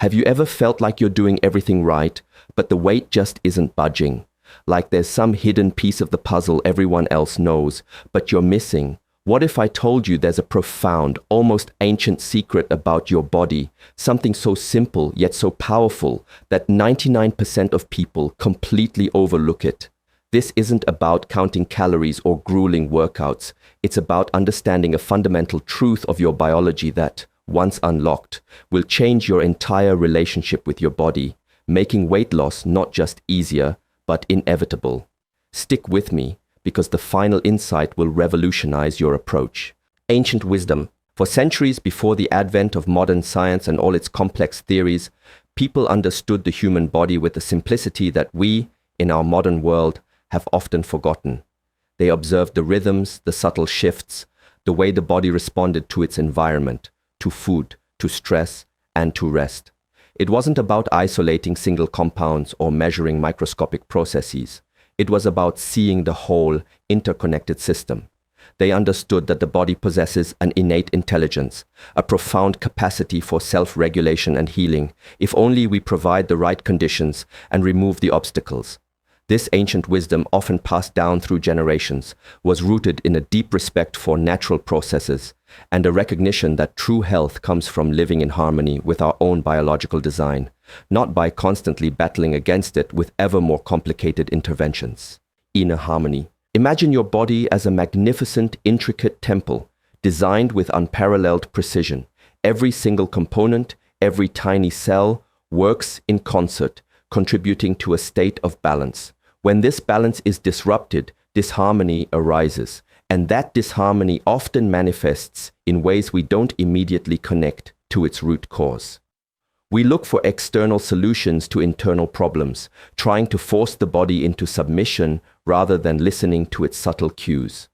Have you ever felt like you're doing everything right, but the weight just isn't budging? Like there's some hidden piece of the puzzle everyone else knows, but you're missing. What if I told you there's a profound, almost ancient secret about your body, something so simple yet so powerful that 99% of people completely overlook it? This isn't about counting calories or grueling workouts. It's about understanding a fundamental truth of your biology that, once unlocked, will change your entire relationship with your body, making weight loss not just easier, but inevitable. Stick with me, because the final insight will revolutionize your approach. Ancient wisdom. For centuries before the advent of modern science and all its complex theories, people understood the human body with a simplicity that we, in our modern world, have often forgotten. They observed the rhythms, the subtle shifts, the way the body responded to its environment, to food, to stress, and to rest. It wasn't about isolating single compounds or measuring microscopic processes. It was about seeing the whole, interconnected system. They understood that the body possesses an innate intelligence, a profound capacity for self-regulation and healing, if only we provide the right conditions and remove the obstacles. This ancient wisdom, often passed down through generations, was rooted in a deep respect for natural processes and a recognition that true health comes from living in harmony with our own biological design, not by constantly battling against it with ever more complicated interventions. Inner harmony. Imagine your body as a magnificent, intricate temple, designed with unparalleled precision. Every single component, every tiny cell, works in concert, contributing to a state of balance. When this balance is disrupted, disharmony arises, and that disharmony often manifests in ways we don't immediately connect to its root cause. We look for external solutions to internal problems, trying to force the body into submission rather than listening to its subtle cues.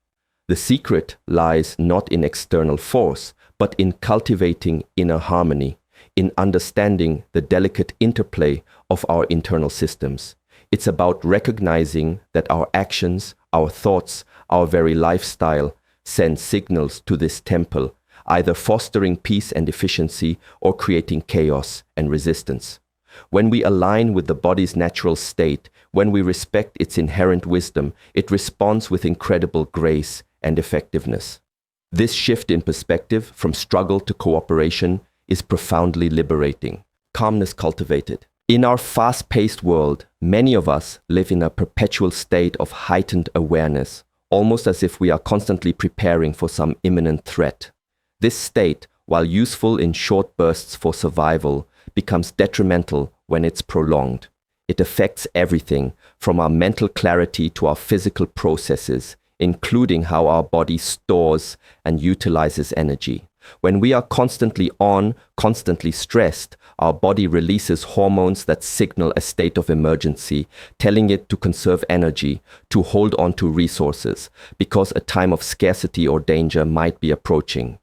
The secret lies not in external force, but in cultivating inner harmony, in understanding the delicate interplay of our internal systems. It's about recognizing that our actions, our thoughts, our very lifestyle send signals to this temple, either fostering peace and efficiency or creating chaos and resistance. When we align with the body's natural state, when we respect its inherent wisdom, it responds with incredible grace and effectiveness. This shift in perspective from struggle to cooperation is profoundly liberating. Calmness cultivated. In our fast-paced world, many of us live in a perpetual state of heightened awareness, almost as if we are constantly preparing for some imminent threat. This state, while useful in short bursts for survival, becomes detrimental when it's prolonged. It affects everything, from our mental clarity to our physical processes, including how our body stores and utilizes energy. When we are constantly on, constantly stressed, our body releases hormones that signal a state of emergency, telling it to conserve energy, to hold on to resources, because a time of scarcity or danger might be approaching.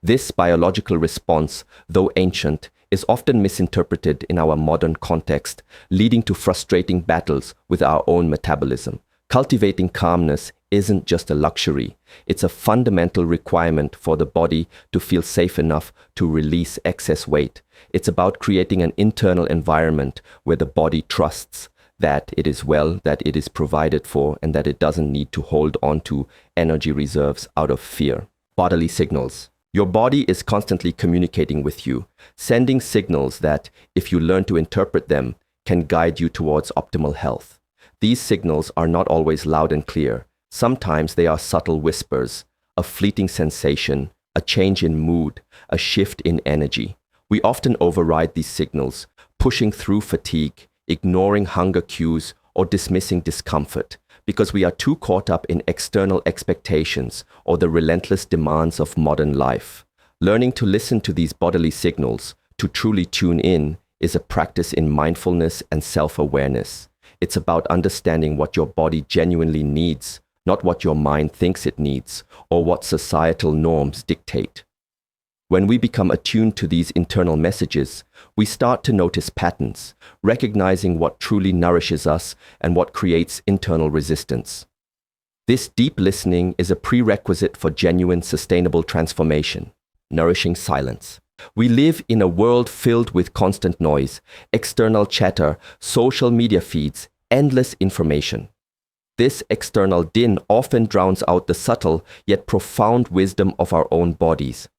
This biological response, though ancient, is often misinterpreted in our modern context, leading to frustrating battles with our own metabolism. Cultivating calmness isn't just a luxury, it's a fundamental requirement for the body to feel safe enough to release excess weight. It's about creating an internal environment where the body trusts that it is well, that it is provided for, and that it doesn't need to hold on to energy reserves out of fear. Bodily signals. Your body is constantly communicating with you, sending signals that, if you learn to interpret them, can guide you towards optimal health. These signals are not always loud and clear. Sometimes they are subtle whispers, a fleeting sensation, a change in mood, a shift in energy. We often override these signals, pushing through fatigue, ignoring hunger cues, or dismissing discomfort, because we are too caught up in external expectations or the relentless demands of modern life. Learning to listen to these bodily signals, to truly tune in, is a practice in mindfulness and self-awareness. It's about understanding what your body genuinely needs, not what your mind thinks it needs, or what societal norms dictate. When we become attuned to these internal messages, we start to notice patterns, recognizing what truly nourishes us and what creates internal resistance. This deep listening is a prerequisite for genuine, sustainable transformation. Nourishing silence. We live in a world filled with constant noise, external chatter, social media feeds, endless information. This external din often drowns out the subtle yet profound wisdom of our own bodies.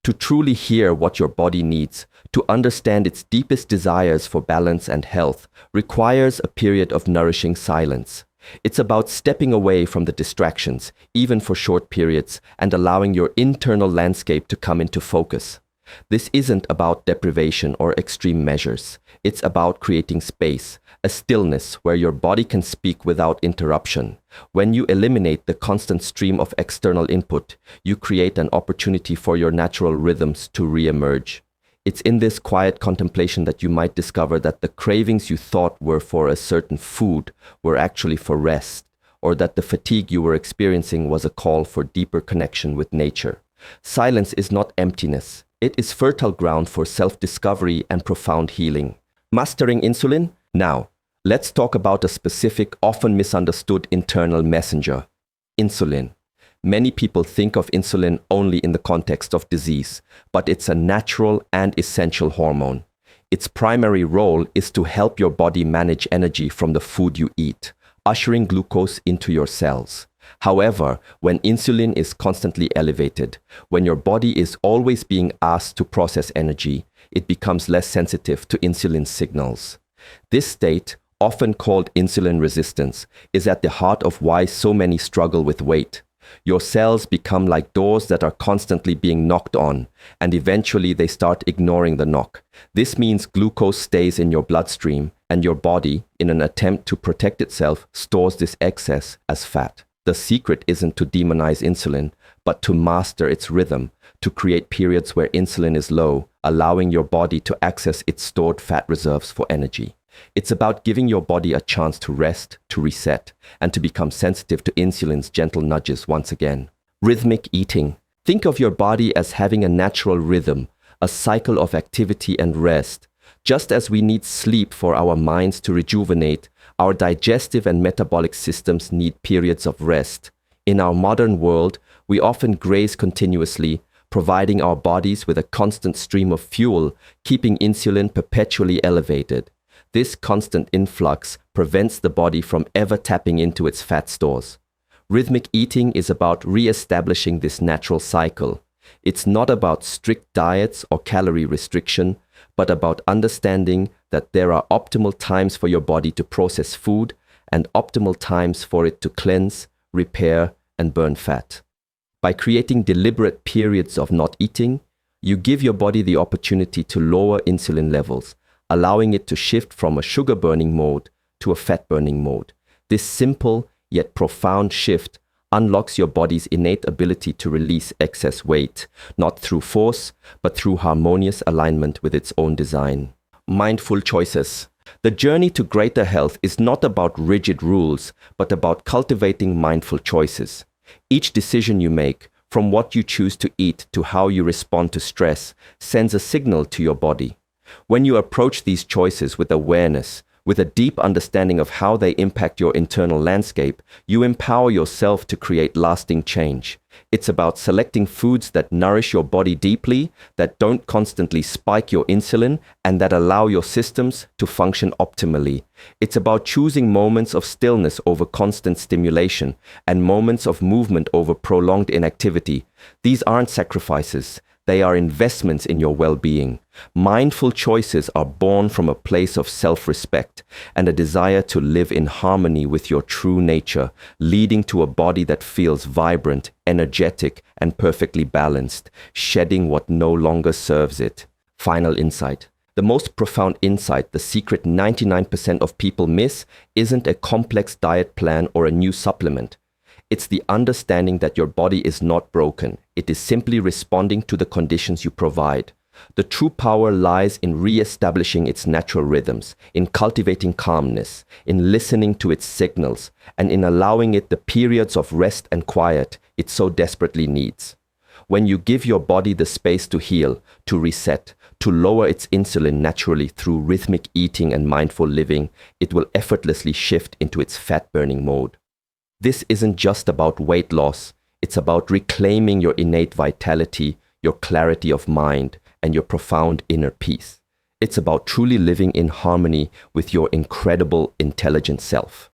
To truly hear what your body needs, to understand its deepest desires for balance and health, requires a period of nourishing silence. It's about stepping away from the distractions, even for short periods, and allowing your internal landscape to come into focus. This isn't about deprivation or extreme measures. It's about creating space, a stillness where your body can speak without interruption. When you eliminate the constant stream of external input, you create an opportunity for your natural rhythms to re-emerge. It's in this quiet contemplation that you might discover that the cravings you thought were for a certain food were actually for rest, or that the fatigue you were experiencing was a call for deeper connection with nature. Silence is not emptiness. It is fertile ground for self-discovery and profound healing. Mastering insulin? Now, let's talk about a specific, often misunderstood internal messenger: insulin. Many people think of insulin only in the context of disease, but it's a natural and essential hormone. Its primary role is to help your body manage energy from the food you eat, ushering glucose into your cells. However, when insulin is constantly elevated, when your body is always being asked to process energy, it becomes less sensitive to insulin signals. This state, often called insulin resistance, is at the heart of why so many struggle with weight. Your cells become like doors that are constantly being knocked on, and eventually they start ignoring the knock. This means glucose stays in your bloodstream, and your body, in an attempt to protect itself, stores this excess as fat. The secret isn't to demonize insulin, but to master its rhythm, to create periods where insulin is low, allowing your body to access its stored fat reserves for energy. It's about giving your body a chance to rest, to reset, and to become sensitive to insulin's gentle nudges once again. Rhythmic eating. Think of your body as having a natural rhythm, a cycle of activity and rest. Just as we need sleep for our minds to rejuvenate, our digestive and metabolic systems need periods of rest. In our modern world, we often graze continuously, providing our bodies with a constant stream of fuel, keeping insulin perpetually elevated. This constant influx prevents the body from ever tapping into its fat stores. Rhythmic eating is about re-establishing this natural cycle. It's not about strict diets or calorie restriction, but about understanding that there are optimal times for your body to process food and optimal times for it to cleanse, repair, and burn fat. By creating deliberate periods of not eating, you give your body the opportunity to lower insulin levels, allowing it to shift from a sugar-burning mode to a fat-burning mode. This simple yet profound shift unlocks your body's innate ability to release excess weight, not through force, but through harmonious alignment with its own design. Mindful choices. The journey to greater health is not about rigid rules, but about cultivating mindful choices. Each decision you make, from what you choose to eat to how you respond to stress, sends a signal to your body. When you approach these choices with awareness, with a deep understanding of how they impact your internal landscape, you empower yourself to create lasting change. It's about selecting foods that nourish your body deeply, that don't constantly spike your insulin, and that allow your systems to function optimally. It's about choosing moments of stillness over constant stimulation, and moments of movement over prolonged inactivity. These aren't sacrifices. They are investments in your well-being. Mindful choices are born from a place of self-respect and a desire to live in harmony with your true nature, leading to a body that feels vibrant, energetic, and perfectly balanced, shedding what no longer serves it. Final insight. The most profound insight the secret 99% of people miss isn't a complex diet plan or a new supplement. It's the understanding that your body is not broken. It is simply responding to the conditions you provide. The true power lies in re-establishing its natural rhythms, in cultivating calmness, in listening to its signals, and in allowing it the periods of rest and quiet it so desperately needs. When you give your body the space to heal, to reset, to lower its insulin naturally through rhythmic eating and mindful living, it will effortlessly shift into its fat-burning mode. This isn't just about weight loss, it's about reclaiming your innate vitality, your clarity of mind, and your profound inner peace. It's about truly living in harmony with your incredible, intelligent self.